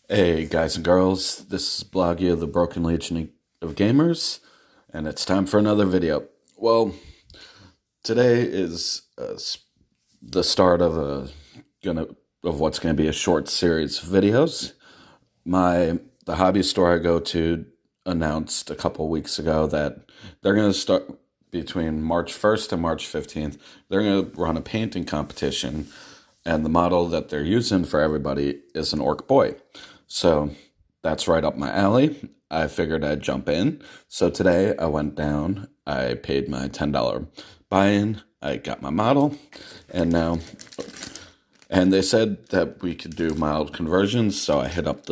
Hey guys and girls, this is Bloggy of the Broken Legion of Gamers, and it's time for another video. Well, today is the start of what's gonna be a short series of videos. The hobby store I go to announced a couple weeks ago that they're gonna start between March 1st and March 15th. They're gonna run a painting competition, and the model that they're using for everybody is an Ork Boy. So that's right up my alley. I figured I'd jump in. So today I went down, I paid my $10 buy-in, I got my model, and they said that we could do mild conversions, so I hit up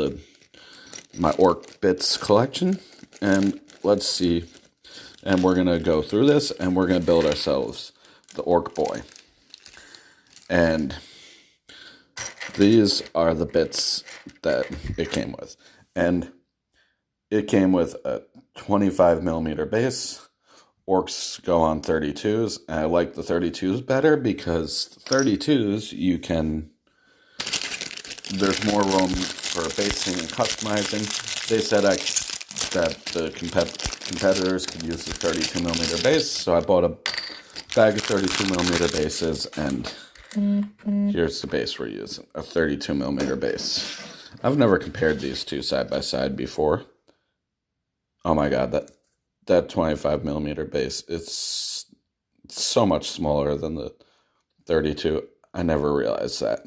my Ork Bits collection, and let's see. And we're going to go through this, and we're going to build ourselves the Ork Boy. And these are the bits that it came with. And it came with a 25 millimeter base. Orks go on 32s. And I like the 32s better because 32s there's more room for basing and customizing. They said that the competitors could use the 32 millimeter base. So I bought a bag of 32 millimeter bases, and here's the base we're using, a 32 millimeter base. I've never compared these two side by side before. Oh my god, that 25 millimeter base, it's so much smaller than the 32. I never realized that.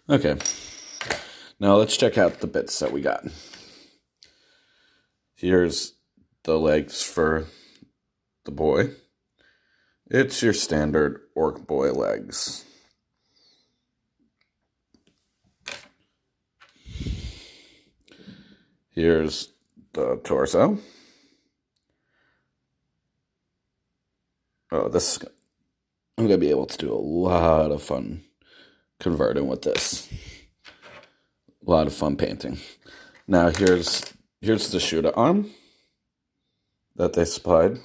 Okay, now let's check out the bits that we got. Here's the legs for the boy. It's your standard Ork Boy legs. Here's the torso. Oh, I'm going to be able to do a lot of fun converting with this. A lot of fun painting. Now here's the shooter arm that they supplied.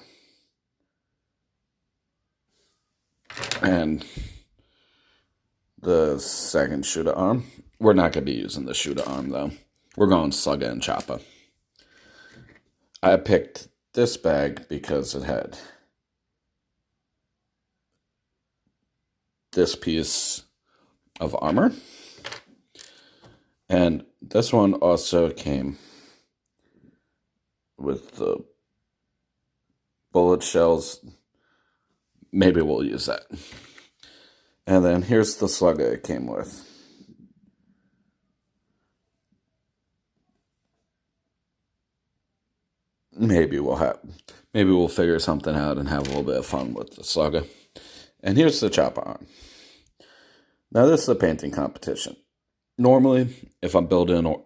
And the second shooter arm. We're not going to be using the shooter arm though. We're going Slugga and Choppa. I picked this bag because it had this piece of armor. And this one also came with the bullet shells. Maybe we'll use that. And then here's the Slugga it came with. Maybe we'll figure something out and have a little bit of fun with the Slugga. And here's the Choppa arm. Now this is a painting competition. Normally, if I'm building an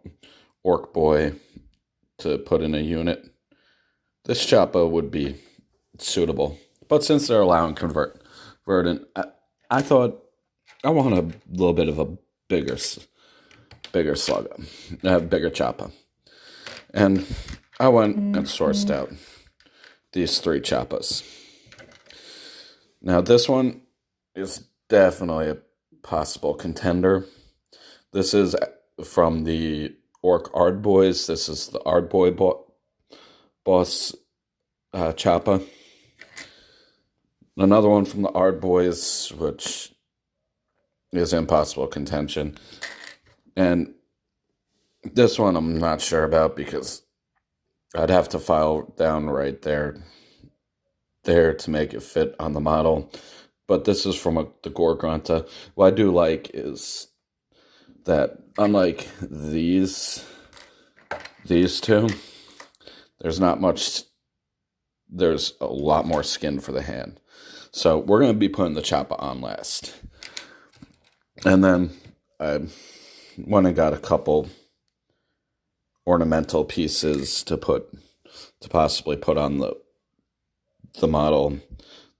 Ork Boy to put in a unit, this Choppa would be suitable. But since they're allowing converting, I thought I want a little bit of a bigger Slugga, bigger Choppa. And I went and sourced out these 3 Choppas. Now this one is definitely a possible contender. This is from the Ork Ard Boys. This is the Ard Boy boss Choppa. Another one from the Ard Boys, which is in possible contention. And this one I'm not sure about because I'd have to file down right there to make it fit on the model. But this is from the Gorgonta. What I do like is that unlike these two, there's a lot more skin for the hand. So we're going to be putting the Choppa on last. And then I went and got a couple ornamental pieces to possibly put on the model.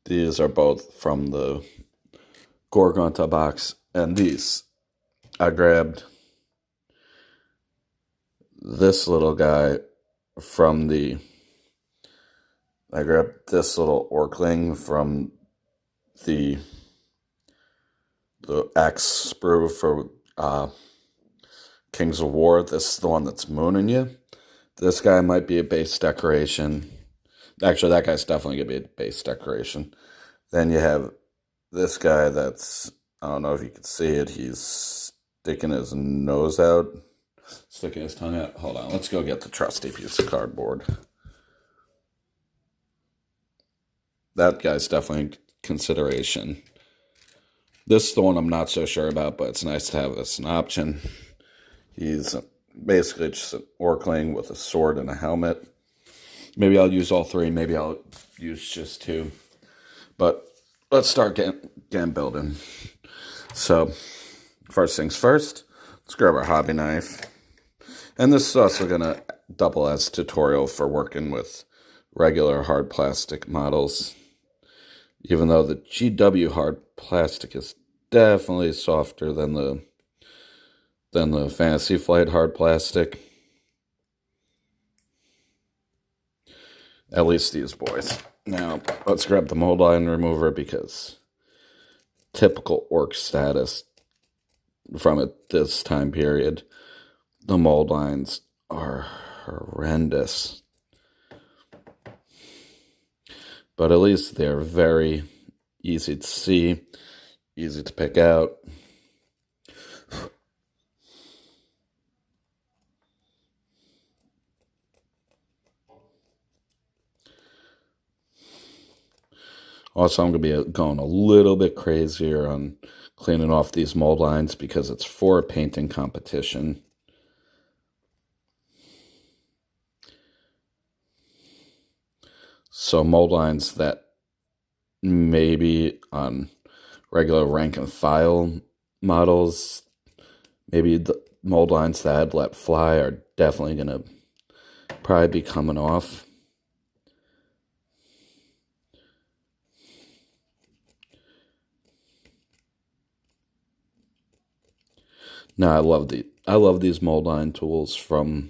These are both from the Gorgonta box, and these I grabbed this little guy from I grabbed this little Orkling from the axe sprue for Kings of War. This is the one that's mooning you. This guy might be a base decoration. Actually, that guy's definitely going to be a base decoration. Then you have this guy that's, I don't know if you can see it, he's sticking his nose out. Sticking his tongue out. Hold on, let's go get the trusty piece of cardboard. That guy's definitely consideration. This is the one I'm not so sure about, but it's nice to have as an option. He's basically just an Orkling with a sword and a helmet. Maybe I'll use all three. Maybe I'll use just two. But let's start getting building. So, first things first, let's grab our hobby knife. And this is also going to double as tutorial for working with regular hard plastic models. Even though the GW hard plastic is definitely softer than the Fantasy Flight hard plastic. At least these boys. Now, let's grab the mold line remover because typical Ork status from this time period, the mold lines are horrendous. But at least they're very easy to see, easy to pick out. Also, I'm going to be going a little bit crazier on cleaning off these mold lines because it's for a painting competition. So mold lines that maybe on regular rank and file models, maybe the mold lines that I'd let fly are definitely going to probably be coming off. No, I love these mold line tools from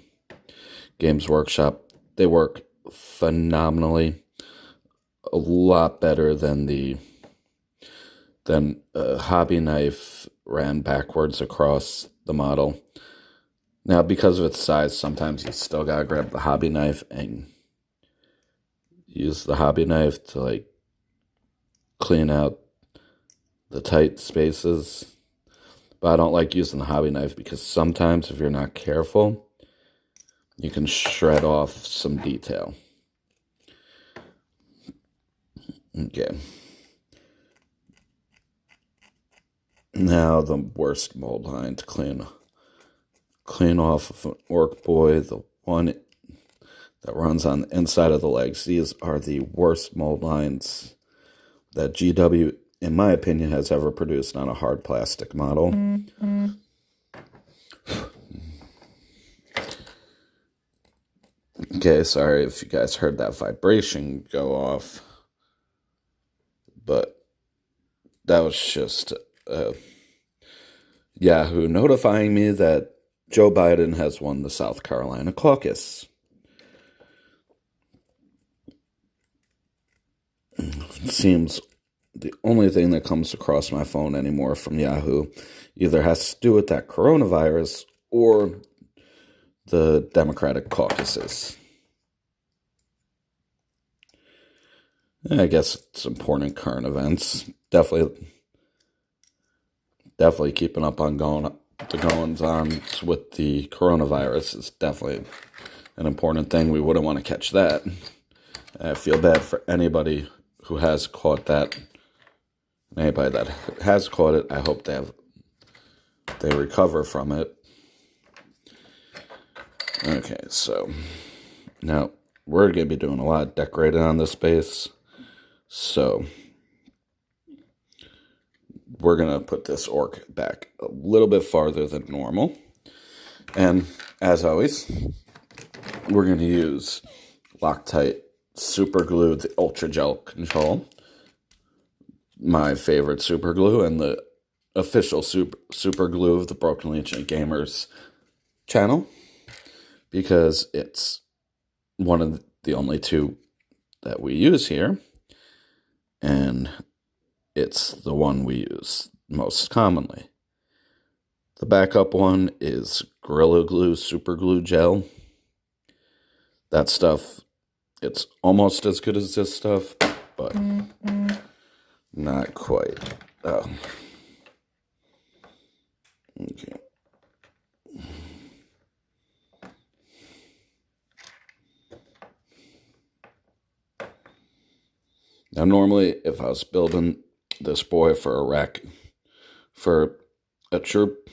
Games Workshop. They work phenomenally, a lot better than a hobby knife ran backwards across the model. Now, because of its size, sometimes you still gotta grab the hobby knife and use the hobby knife to like clean out the tight spaces. But I don't like using the hobby knife because sometimes if you're not careful, you can shred off some detail. Okay. Now the worst mold line to clean off of an Ork Boy, the one that runs on the inside of the legs. These are the worst mold lines that GW, in my opinion, has ever produced on a hard plastic model. Mm-hmm. Okay, sorry if you guys heard that vibration go off, but that was just Yahoo notifying me that Joe Biden has won the South Carolina caucus. It seems the only thing that comes across my phone anymore from Yahoo either has to do with that coronavirus or the Democratic caucuses. I guess it's important current events. Definitely keeping up on the goings-on with the coronavirus is definitely an important thing. We wouldn't want to catch that. I feel bad for anybody who has caught that. Anybody that has caught it, I hope they recover from it. Okay, so now we're going to be doing a lot of decorating on this base. So we're going to put this orc back a little bit farther than normal. And as always, we're going to use Loctite Super Glue, the Ultra Gel Control. My favorite super glue and the official super glue of the Broken Legion Gamers channel, because it's one of the only two that we use here, and it's the one we use most commonly. The backup one is Gorilla Glue Super Glue Gel. That stuff, it's almost as good as this stuff, but not quite. Oh. Okay. Now, normally, if I was building this boy for a troop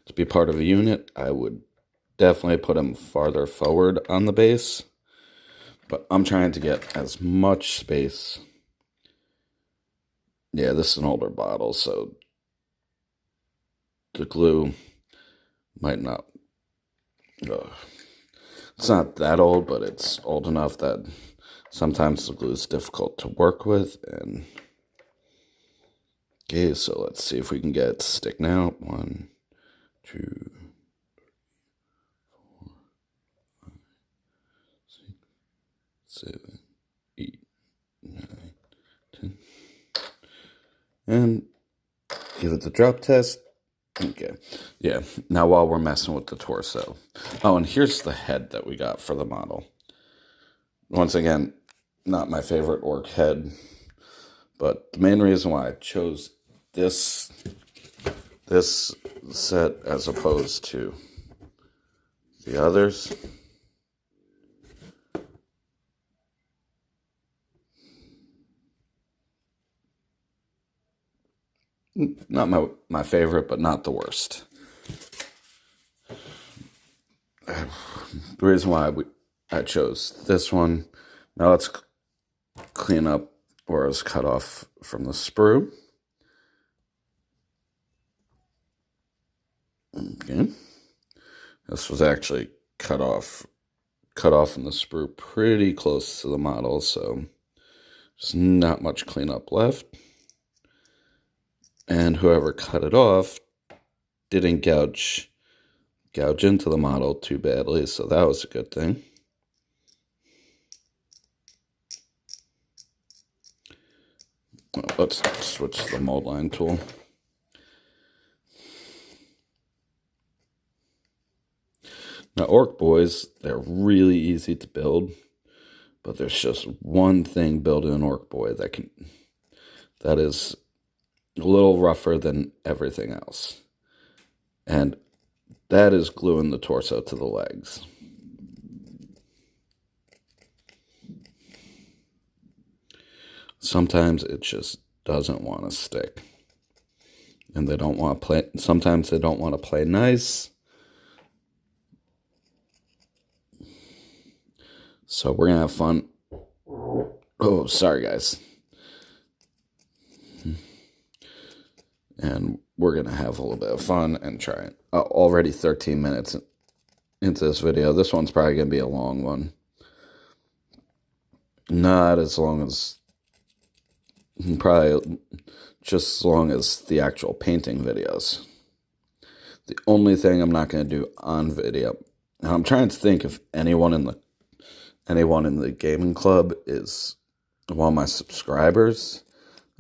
to be part of a unit, I would definitely put him farther forward on the base. But I'm trying to get as much space. Yeah, this is an older bottle, so the glue might not... it's not that old, but it's old enough that sometimes the glue is difficult to work with. And okay, so let's see if we can get it to stick now. 1, 2, 4, 5, 6, 7, 8, 9, 10. And give it the drop test. Okay. Yeah. Now while we're messing with the torso. Oh, and here's the head that we got for the model. Once again, not my favorite orc head. But the main reason why I chose this set as opposed to the others. Not my favorite, but not the worst. The reason why I chose this one. Now let's clean up where it was cut off from the sprue. Okay. This was actually cut off in the sprue pretty close to the model, so there's not much cleanup left. And whoever cut it off didn't gouge into the model too badly, so that was a good thing. Well, let's switch to the mold line tool. Now, Ork Boys, they're really easy to build, but there's just one thing building an Ork Boy that is a little rougher than everything else. And that is gluing the torso to the legs. Sometimes it just doesn't want to stick. And they don't want to play, sometimes they don't want to play nice. So we're going to have fun. Oh, sorry guys. And we're going to have a little bit of fun and try it. Already 13 minutes into this video. This one's probably going to be a long one. Not as long as... probably just as long as the actual painting videos. The only thing I'm not going to do on video... Now, I'm trying to think if anyone in the gaming club is one of my subscribers.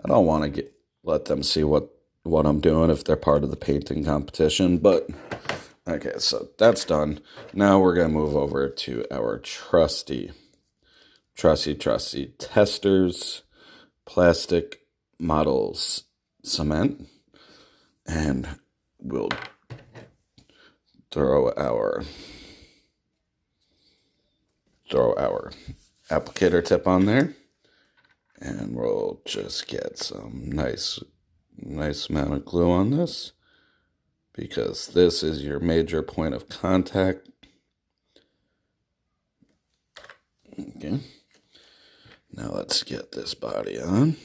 I don't want to let them see what I'm doing if they're part of the painting competition, but okay, so that's done. Now we're going to move over to our trusty testers, plastic models cement, and we'll throw our applicator tip on there, and we'll just get some nice amount of glue on this, because this is your major point of contact. Okay, now let's get this body on.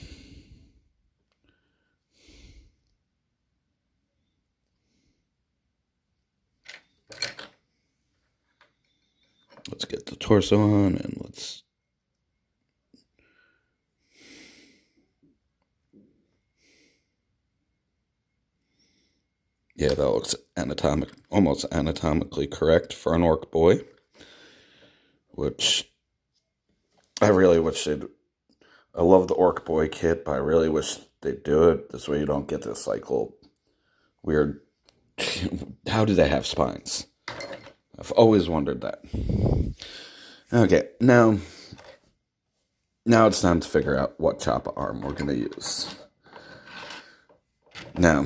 Let's get the torso on, and let's... Yeah, that looks almost anatomically correct for an Ork Boy, which I really wish they'd... I love the Ork Boy kit, but I really wish they'd do it. This way you don't get this like little weird How do they have spines? I've always wondered that. Okay, now it's time to figure out what chopper arm we're going to use. Now,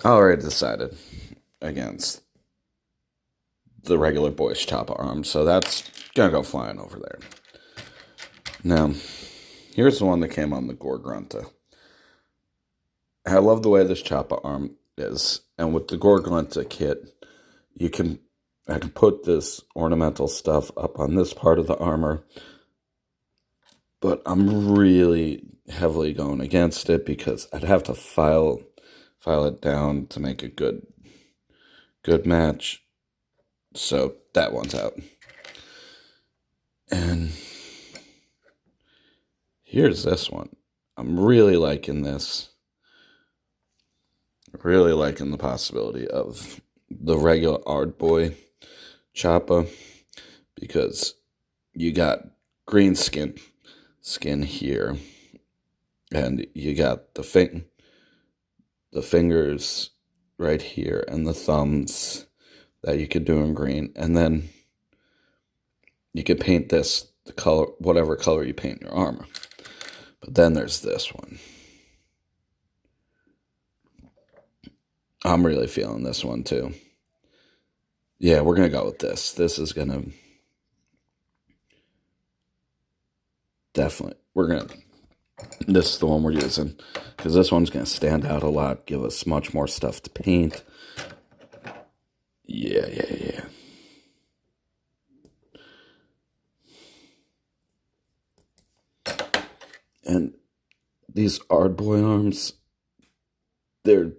I already decided against the regular boys chopper arm, so that's going to go flying over there. Now, here's the one that came on the Gorgrunta. I love the way this chopper arm is, and with the Gorgrunta kit, I can put this ornamental stuff up on this part of the armor, but I'm really heavily going against it because I'd have to file it down to make a good match. So that one's out. And here's this one. I'm really liking this. Really liking the possibility of the regular Ork Boy chopper, because you got green skin here, and you got the fingers right here and the thumbs that you could do in green, and then you could paint this the color, whatever color you paint your armor. But then there's this one. I'm really feeling this one too. Yeah, we're going to go with this. This is going to definitely, this is the one we're using, because this one's going to stand out a lot, give us much more stuff to paint. Yeah. And these Ork Boy arms, it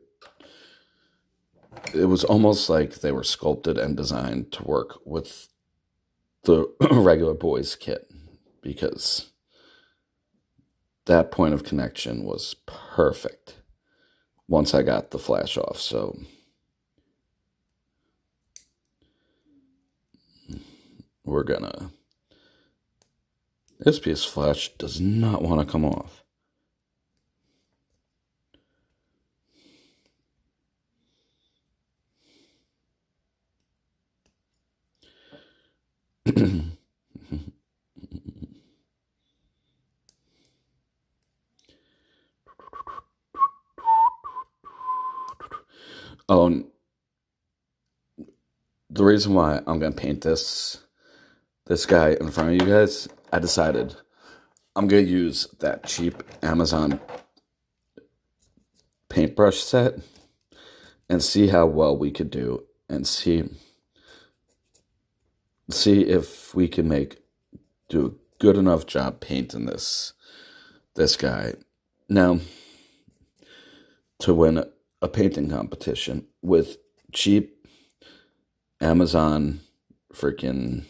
was almost like they were sculpted and designed to work with the regular boys kit, because that point of connection was perfect once I got the flash off. So we're gonna, this piece of flash does not want to come off. Oh, the reason why I'm going to paint this guy in front of you guys, I decided I'm going to use that cheap Amazon paintbrush set and see how well we could do, and see if we can do a good enough job painting this guy. Now, to win a painting competition with cheap Amazon freaking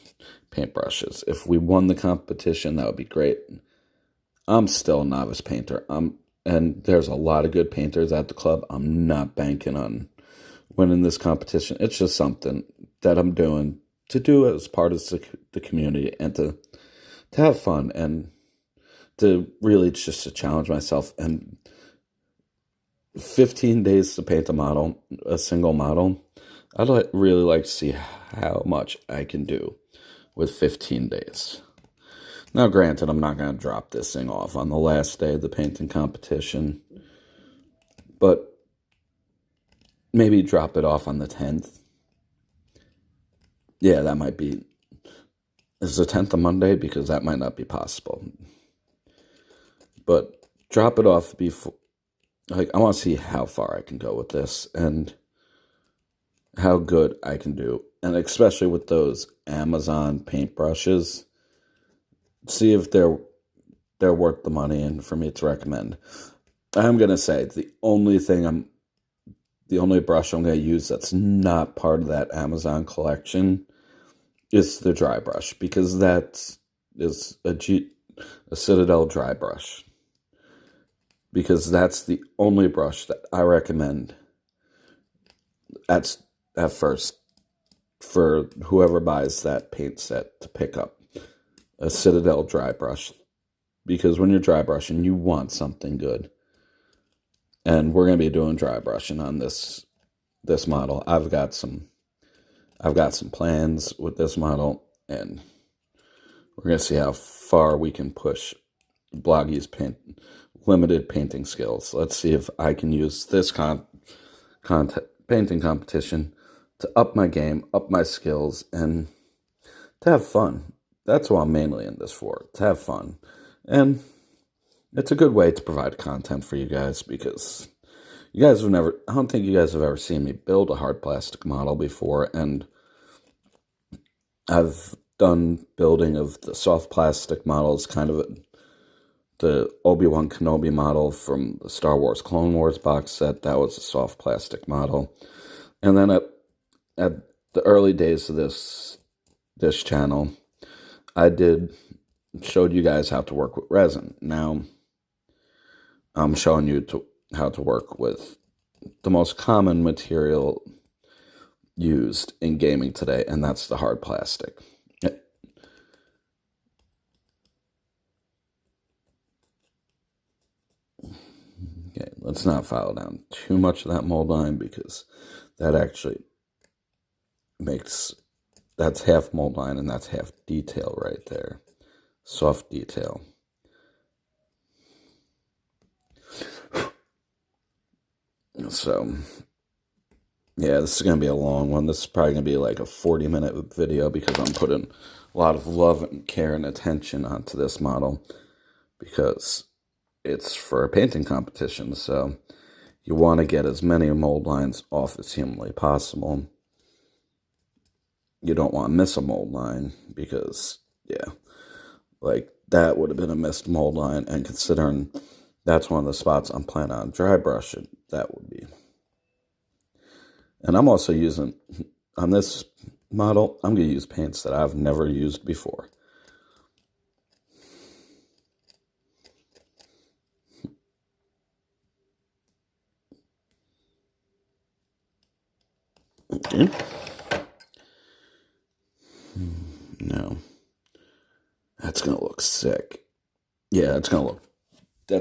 paintbrushes, if we won the competition, that would be great. I'm still a novice painter. And there's a lot of good painters at the club. I'm not banking on winning this competition. It's just something that I'm doing to do as part of the community, and to have fun, and to really just to challenge myself. And 15 days to paint a single model. I'd really like to see how much I can do with 15 days. Now, granted, I'm not going to drop this thing off on the last day of the painting competition, but maybe drop it off on the 10th. Yeah, that might be, is the 10th a Monday? Because that might not be possible. But drop it off before. Like, I want to see how far I can go with this, and how good I can do. And especially with those Amazon paintbrushes, see if they're worth the money, and for me to recommend. I'm going to say the only brush I'm going to use that's not part of that Amazon collection is the dry brush, because that is a Citadel dry brush. Because that's the only brush that I recommend at first for whoever buys that paint set to pick up a Citadel dry brush. Because when you're dry brushing, you want something good. and we're going to be doing dry brushing on this model. I've got some plans with this model, and we're going to see how far we can push Bloggy's limited painting skills. Let's see if I can use this painting competition to up my game, up my skills, and to have fun. That's what I'm mainly in this for, to have fun. And it's a good way to provide content for you guys, because you guys have never, I don't think you guys have ever seen me build a hard plastic model before, and I've done building of the soft plastic models, kind of the Obi-Wan Kenobi model from the Star Wars Clone Wars box set. That was a soft plastic model. And then at the early days of this channel, I showed you guys how to work with resin. Now I'm showing you how to work with the most common material used in gaming today, and that's the hard plastic. Okay, let's not file down too much of that mold line, because that actually that's half mold line and that's half detail right there. Soft detail. So, yeah, this is going to be a long one. This is probably going to be like a 40-minute video, because I'm putting a lot of love and care and attention onto this model, because it's for a painting competition. So you want to get as many mold lines off as humanly possible. You don't want to miss a mold line, because, yeah, like that would have been a missed mold line. And considering that's one of the spots I'm planning on dry brushing, that would be. And I'm also using, on this model, I'm going to use paints that I've never used before. Okay. No. That's going to look sick. Yeah, that's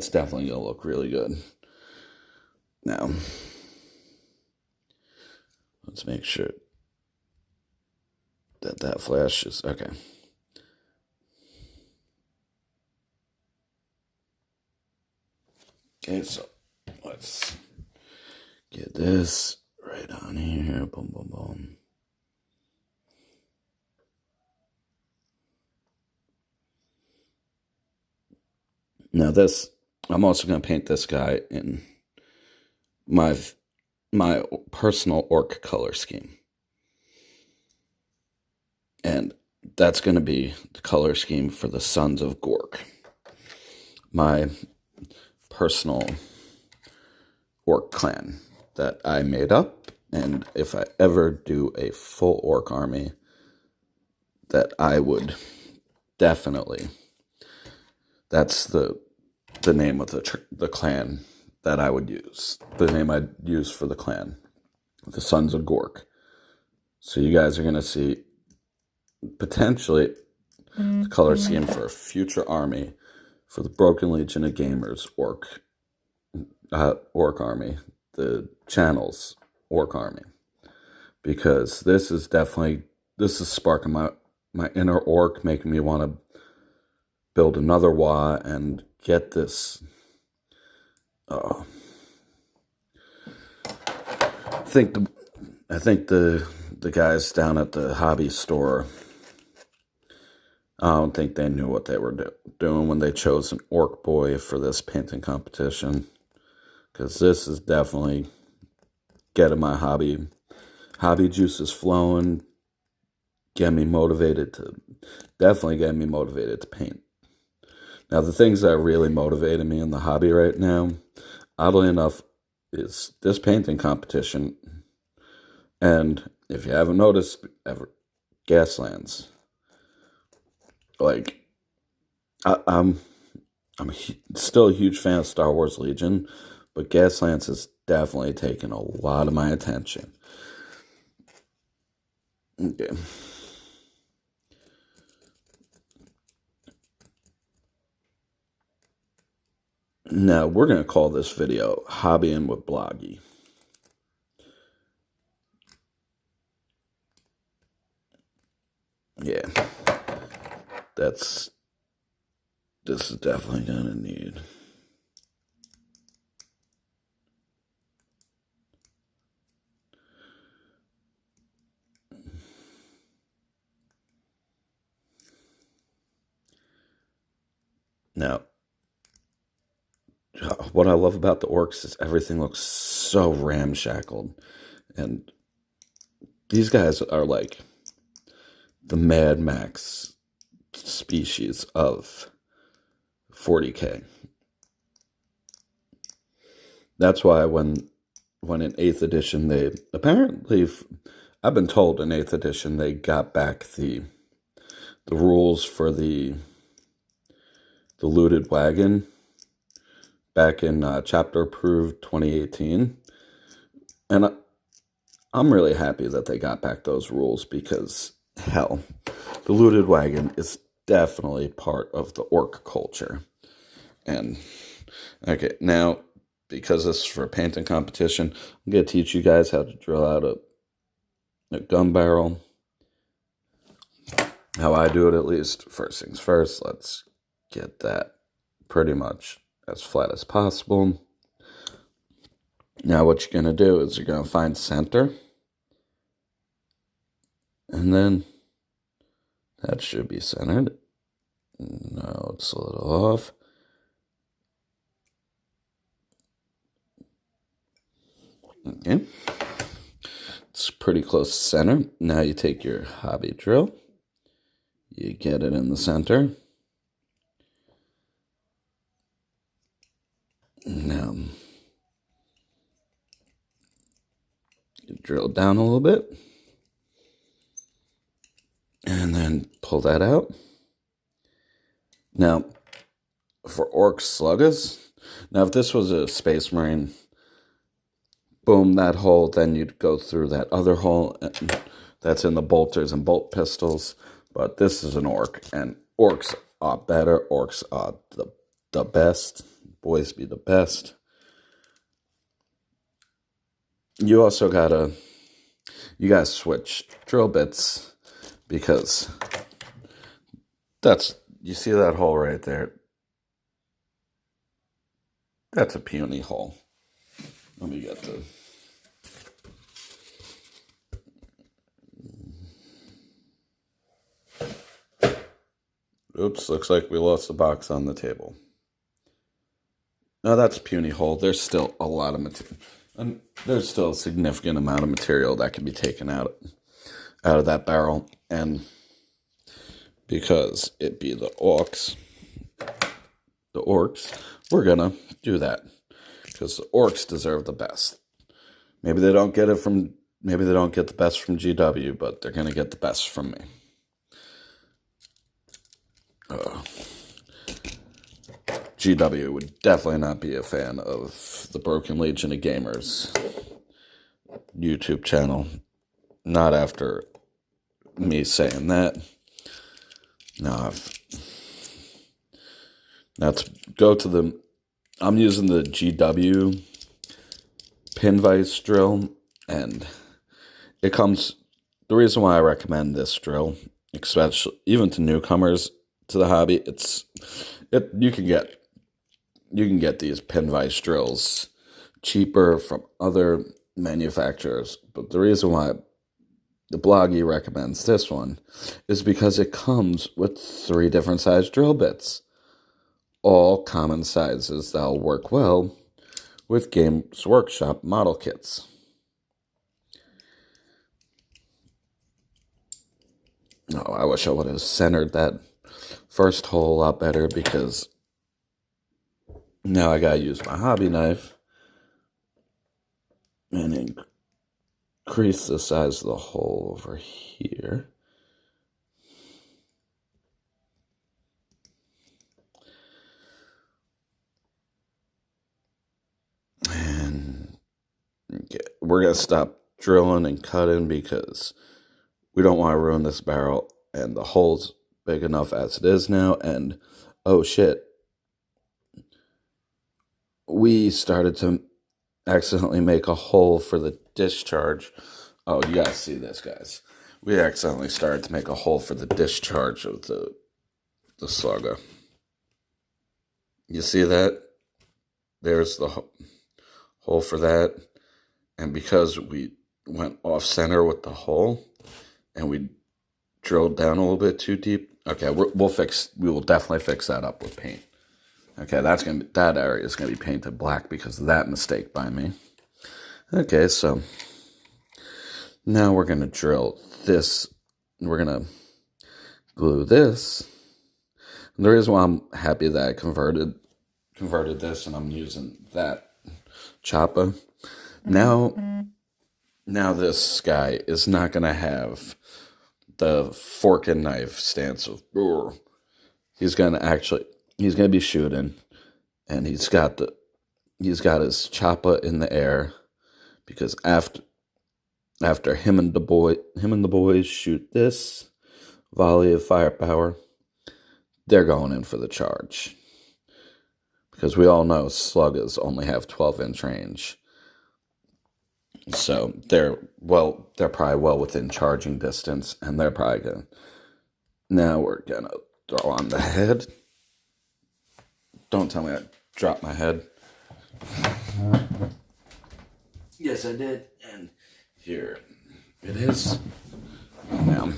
definitely going to look really good. Now, let's make sure that flashes. Okay. Okay, so let's get this right on here. Boom, boom, boom. Now this, I'm also going to paint this guy in my personal Ork color scheme. And that's going to be the color scheme for the Sons of Gork. My personal Ork clan that I made up. And if I ever do a full Ork army, that I would definitely, that's the name of the clan that I would use. The name I'd use for the clan. The Sons of Gork. So you guys are going to see potentially the color scheme for a future army for the Broken Legion of Gamers Ork army, the channel's Ork army, because this is sparking my inner Ork, making me want to build another WA and get this. I think the guys down at the hobby store, I don't think they knew what they were doing when they chose an Ork Boy for this painting competition, because this is definitely getting my hobby juices flowing, getting me motivated to paint. Now, the things that are really motivating me in the hobby right now, oddly enough, is this painting competition. And if you haven't noticed, Gaslands. Like, I'm still a huge fan of Star Wars Legion, but Gaslands has definitely taken a lot of my attention. Okay. Now, we're going to call this video Hobbying with Bloggy. Yeah. This is definitely going to need... Now, what I love about the Orks is everything looks so ramshackled. And these guys are like the Mad Max species of 40K. That's why when in 8th edition, they apparently, I've been told in 8th edition, they got back the rules for the looted wagon back in chapter approved 2018. And I'm really happy that they got back those rules because, hell, the looted wagon is definitely part of the orc culture. And, okay, now, because this is for a painting competition, I'm going to teach you guys how to drill out a gun barrel. How I do it, at least. First things first, let's get that pretty much as flat as possible. Now what you're going to do is you're going to find center. And then that should be centered. No, it's a little off. Okay. It's pretty close to center. Now you take your hobby drill. You get it in the center. Now, you drill down a little bit. And then pull that out. Now, for Orc Sluggers, now if this was a Space Marine, boom, that hole, then you'd go through that other hole that's in the bolters and bolt pistols. But this is an Orc, and Orcs are better. Orcs are the best. Boys be the best. You also gotta switch drill bits because you see that hole right there? That's a puny hole. Let me get the... Oops, looks like we lost the box on the table. No, that's a puny hole. There's still a lot of material. And there's still a significant amount of material that can be taken out of that barrel. And because it be the orcs, we're gonna do that. Because the orcs deserve the best. Maybe they don't get the best from GW, but they're gonna get the best from me. GW would definitely not be a fan of the Broken Legion of Gamers YouTube channel. Not after me saying that. No, let's go to I'm using the GW pin vise drill, and it comes... The reason why I recommend this drill, especially even to newcomers to the hobby, you can get these pin vise drills cheaper from other manufacturers, but the reason why the Bloggy recommends this one is because it comes with 3 different size drill bits, all common sizes that'll work well with Games Workshop model kits. Oh, I wish I would have centered that first hole a lot better, because now I gotta use my hobby knife and increase the size of the hole over here. And we're gonna stop drilling and cutting because we don't want to ruin this barrel, and the hole's big enough as it is now. And oh shit, we started to accidentally make a hole for the discharge. Oh, you guys see this, guys. We accidentally started to make a hole for the discharge of the slugger. You see that? There's the hole for that. And because we went off center with the hole and we drilled down a little bit too deep, okay, we will definitely fix that up with paint. Okay, that area is gonna be painted black because of that mistake by me. Okay, so now we're gonna drill this. We're gonna glue this. And the reason why I'm happy that I converted this and I'm using that chopper. Now this guy is not gonna have the fork and knife stance of. He's gonna be shooting, and he's got his chopper in the air, because after him and the boys shoot this volley of firepower, they're going in for the charge. Because we all know sluggers only have 12-inch range. So they're probably well within charging distance, and they're probably gonna. Now we're gonna throw on the head. Don't tell me I dropped my head. Yes, I did, and here it is. Now,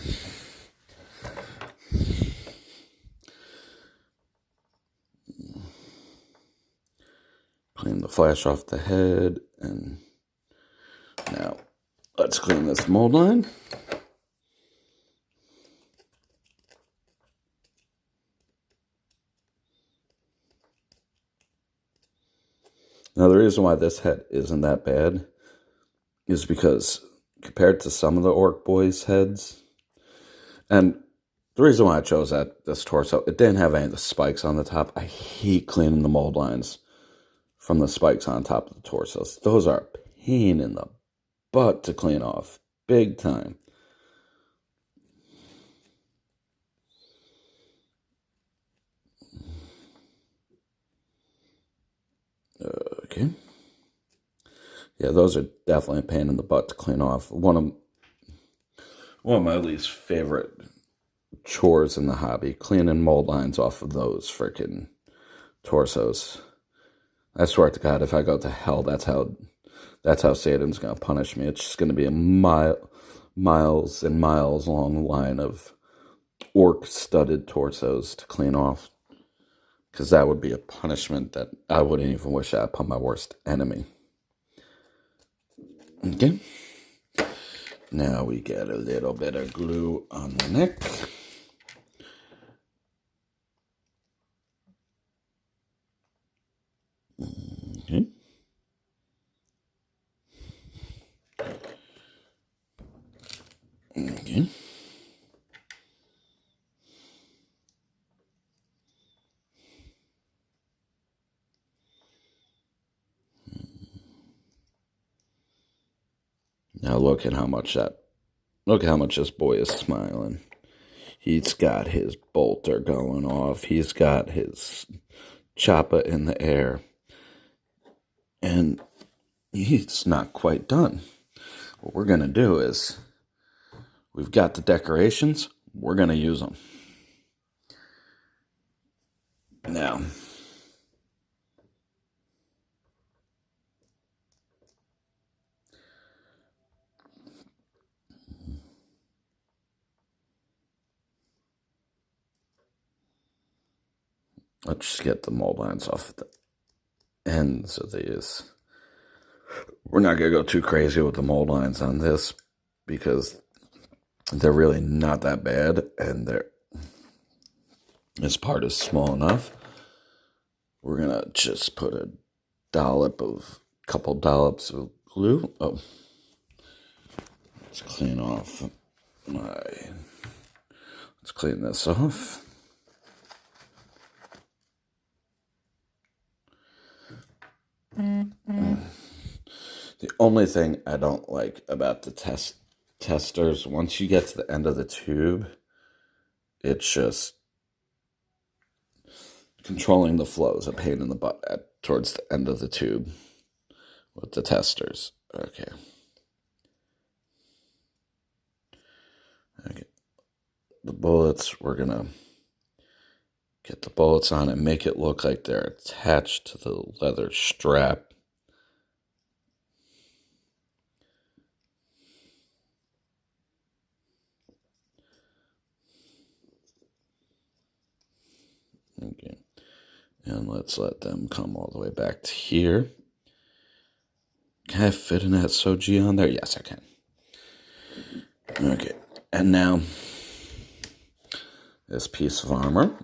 clean the flash off the head, and now let's clean this mold line. Now, the reason why this head isn't that bad is because compared to some of the Ork Boys' heads, and the reason why I chose this torso, it didn't have any of the spikes on the top. I hate cleaning the mold lines from the spikes on top of the torsos. Those are a pain in the butt to clean off, big time. Okay. Yeah, those are definitely a pain in the butt to clean off. One of my least favorite chores in the hobby, cleaning mold lines off of those freaking torsos. I swear to God, if I go to hell, that's how Satan's gonna punish me. It's just gonna be a miles and miles long line of orc studded torsos to clean off. Because that would be a punishment that I wouldn't even wish I upon my worst enemy. Okay. Now we get a little bit of glue on the neck. Okay. Okay. Now look at how much this boy is smiling. He's got his bolter going off. He's got his chopper in the air. And he's not quite done. What we're going to do is, we've got the decorations. We're going to use them. Now, let's just get the mold lines off the ends of these. We're not going to go too crazy with the mold lines on this because they're really not that bad, and this part is small enough. We're going to just put a couple dollops of glue. Oh, let's clean this off. The only thing I don't like about the testers, once you get to the end of the tube, it's just controlling the flow is a pain in the butt towards the end of the tube with the testers. Okay. The bullets, we're going to get the bullets on and make it look like they're attached to the leather strap. Okay. And let's let them come all the way back to here. Can I fit an SOG on there? Yes, I can. Okay. And now, this piece of armor,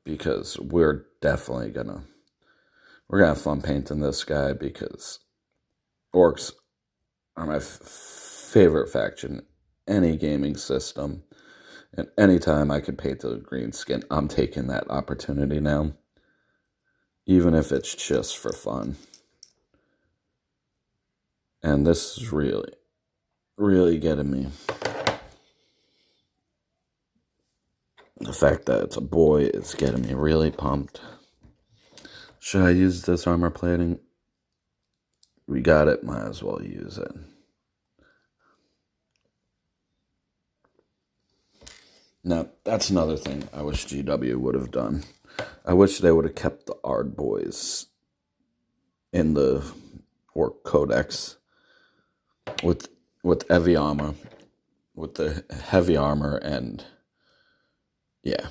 because we're definitely gonna have fun painting this guy, because orcs are my favorite faction. Any gaming system, and anytime I can paint a green skin, I'm taking that opportunity now, even if it's just for fun. And this is really, really getting me. The fact that it's a boy is getting me really pumped. Should I use this armor plating? We got it, might as well use it. Now, that's another thing I wish GW would have done. I wish they would have kept the Ard boys in the Ork Codex with heavy armor, with the heavy armor, and yeah.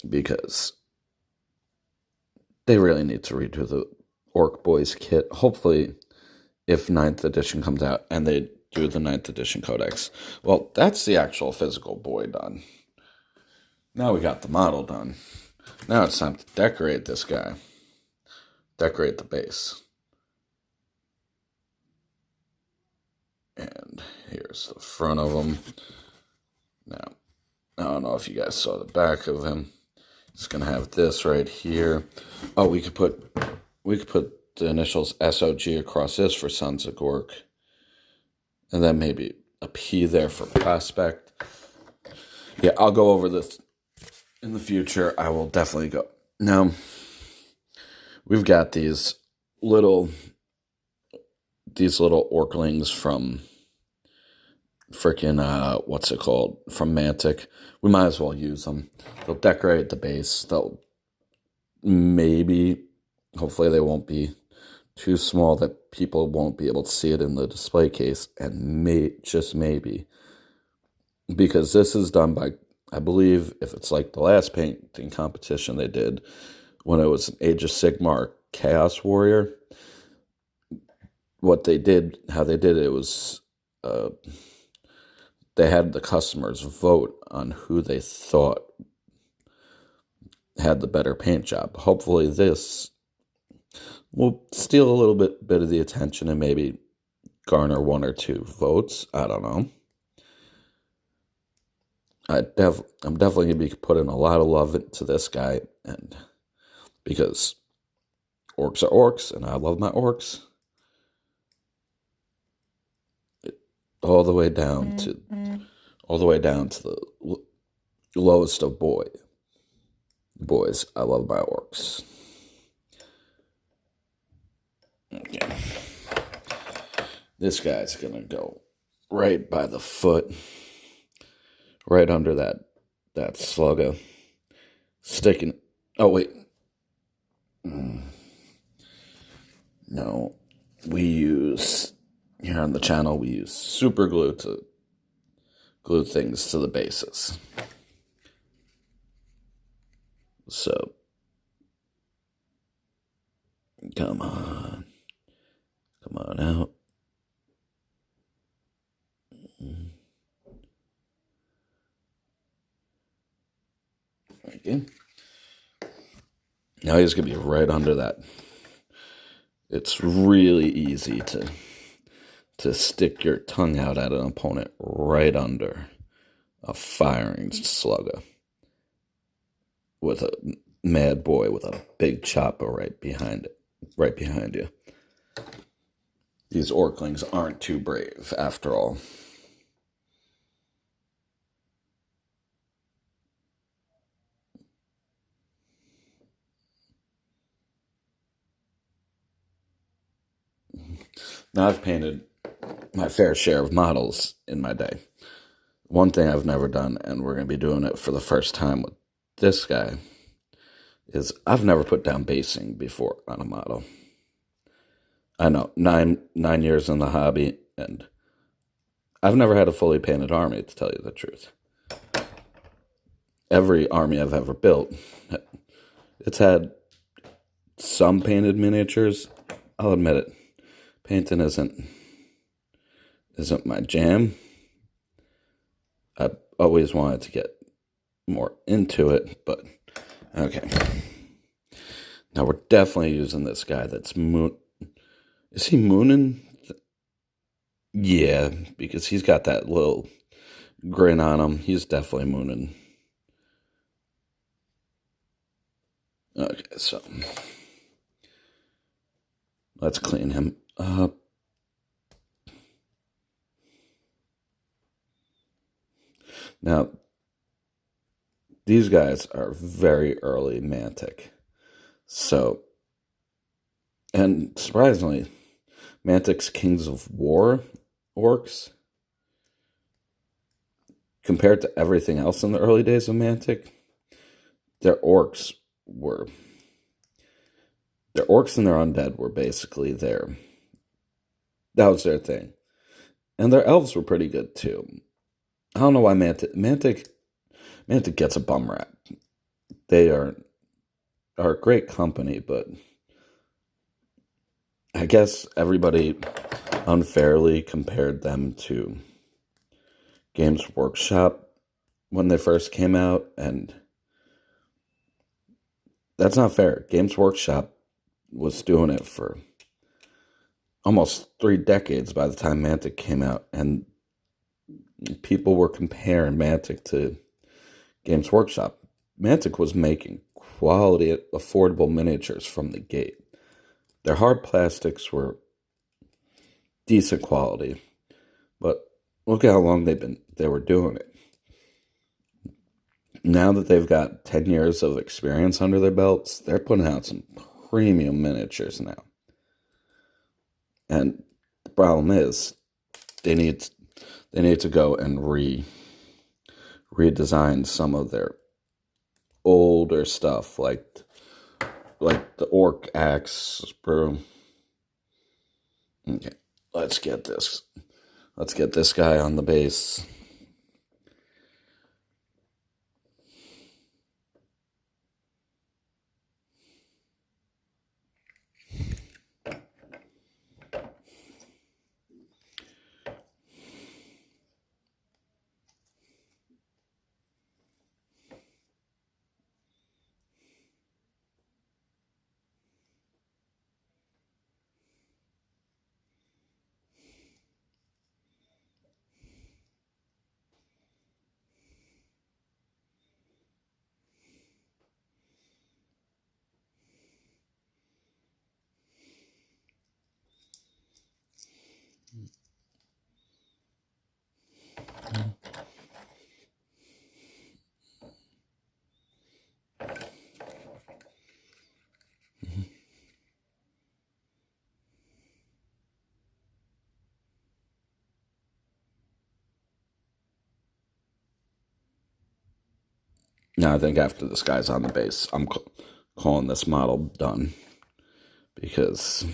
Because they really need to redo the Ork Boys kit. Hopefully, if 9th edition comes out and they do the 9th edition codex. Well, that's the actual physical boy done. Now we got the model done. Now it's time to decorate this guy. Decorate the base. And here's the front of him. Now, I don't know if you guys saw the back of him. It's gonna have this right here. Oh, we could put the initials SOG across this for Sons of Gork. And then maybe a P there for Prospect. Yeah, I'll go over this in the future. I will definitely go. Now, we've got these little Orklings from freaking, what's it called? From Mantic. We might as well use them. They'll decorate the base. They'll hopefully they won't be too small that people won't be able to see it in the display case, and just maybe, because this is done by, I believe, if it's like the last painting competition they did when it was an Age of Sigmar Chaos Warrior, how they did it was they had the customers vote on who they thought had the better paint job. Hopefully this will steal a little bit of the attention and maybe garner 1 or 2 votes. I don't know. I'm definitely going to be putting a lot of love into this guy, and because orcs are orcs, and I love my orcs. All the way down to the lowest of boys. I love my orcs. Okay. This guy's gonna go right by the foot, right under that slugger, sticking. Oh wait, no, we use here on the channel. We use super glue to glue things to the bases. So come on out. Okay. Now he's going to be right under that. It's really easy to stick your tongue out at an opponent right under a firing slugger with a mad boy with a big chopper right behind you. these Orklings aren't too brave after all. Now, I've painted my fair share of models in my day. One thing I've never done, and we're going to be doing it for the first time with this guy, is I've never put down basing before on a model. I know, nine years in the hobby, and I've never had a fully painted army, to tell you the truth. Every army I've ever built, it's had some painted miniatures. I'll admit it. Painting isn't my jam. I always wanted to get more into it, but okay. Now we're definitely using this guy that's moon. Is he mooning? Yeah, because he's got that little grin on him. He's definitely mooning. Okay, so let's clean him up. Now, these guys are very early Mantic. So, and surprisingly, Mantic's Kings of War orcs, compared to everything else in the early days of Mantic, their orcs and their undead were basically there. That was their thing. And their elves were pretty good too. I don't know why Mantic gets a bum rap. They are a great company, but I guess everybody unfairly compared them to Games Workshop when they first came out, and that's not fair. Games Workshop was doing it for almost 3 decades by the time Mantic came out, and people were comparing Mantic to Games Workshop. Mantic was making quality, affordable miniatures from the gate. Their hard plastics were decent quality, but look at how long they were doing it. Now that they've got 10 years of experience under their belts, they're putting out some premium miniatures now. And the problem is, they need to go and redesign some of their older stuff, like the Ork Axe Broom. Okay, let's get this guy on the base. Now I think after this guy's on the base, I'm calling this model done, because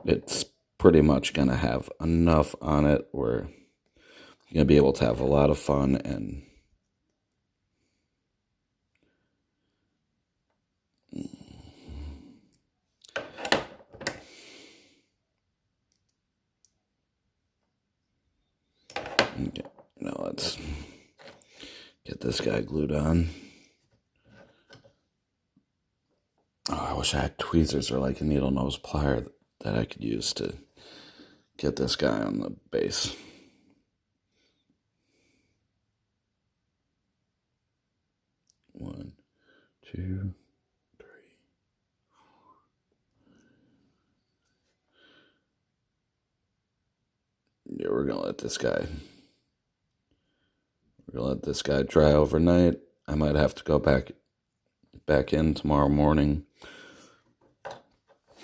it's pretty much going to have enough on it where you're going to be able to have a lot of fun. And okay, now let's get this guy glued on. Oh, I wish I had tweezers or like a needle nose plier that I could use to get this guy on the base. One, two, three. we're gonna let this guy dry overnight. I might have to go back in tomorrow morning.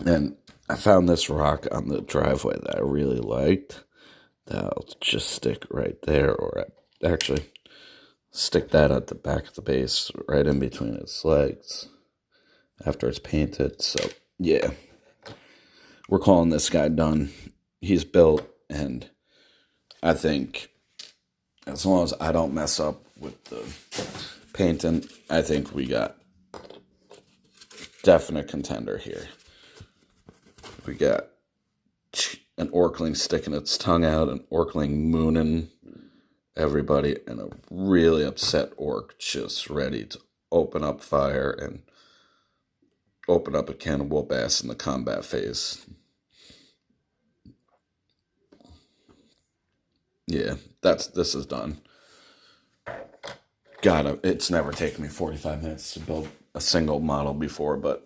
And I found this rock on the driveway that I really liked. That I'll just stick right there, or actually stick that at the back of the base, right in between its legs, after it's painted. So yeah, we're calling this guy done. He's built, and I think as long as I don't mess up with the painting, I think we got definite contender here. We got an Orkling sticking its tongue out, an Orkling mooning everybody, and a really upset Ork just ready to open up fire and open up a can of whoop ass in the combat phase. Yeah, this is done. God, it's never taken me 45 minutes to build a single model before, but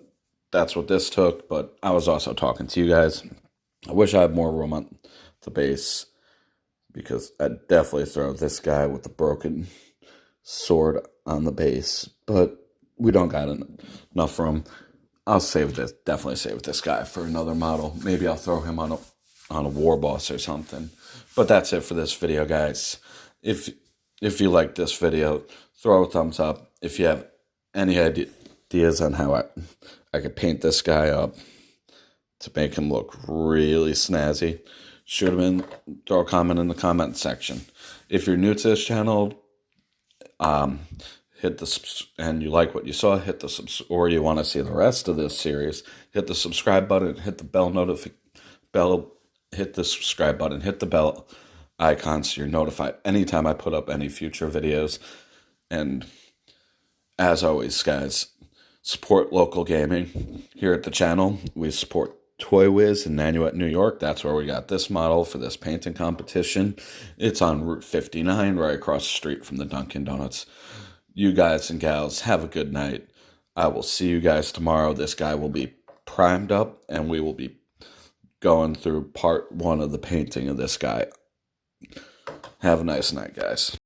that's what this took. But I was also talking to you guys. I wish I had more room on the base, because I'd definitely throw this guy with the broken sword on the base, but we don't got enough room. I'll definitely save this guy for another model. Maybe I'll throw him on a war boss or something. But that's it for this video, guys. If you like this video, throw a thumbs up. If you have any ideas on how I could paint this guy up to make him look really snazzy, shoot him in, throw a comment in the comment section. If you're new to this channel, and you like what you saw, or you want to see the rest of this series, hit the subscribe button, hit the subscribe button, hit the bell icon so you're notified anytime I put up any future videos. And as always, guys, support local gaming. Here at the channel, we support Toywiz in Nanuet, New York. That's where we got this model for this painting competition. It's on Route 59, right across the street from the Dunkin' Donuts. You guys and gals, have a good night. I will see you guys tomorrow. This guy will be primed up, and we will be going through part 1 of the painting of this guy. Have a nice night, guys.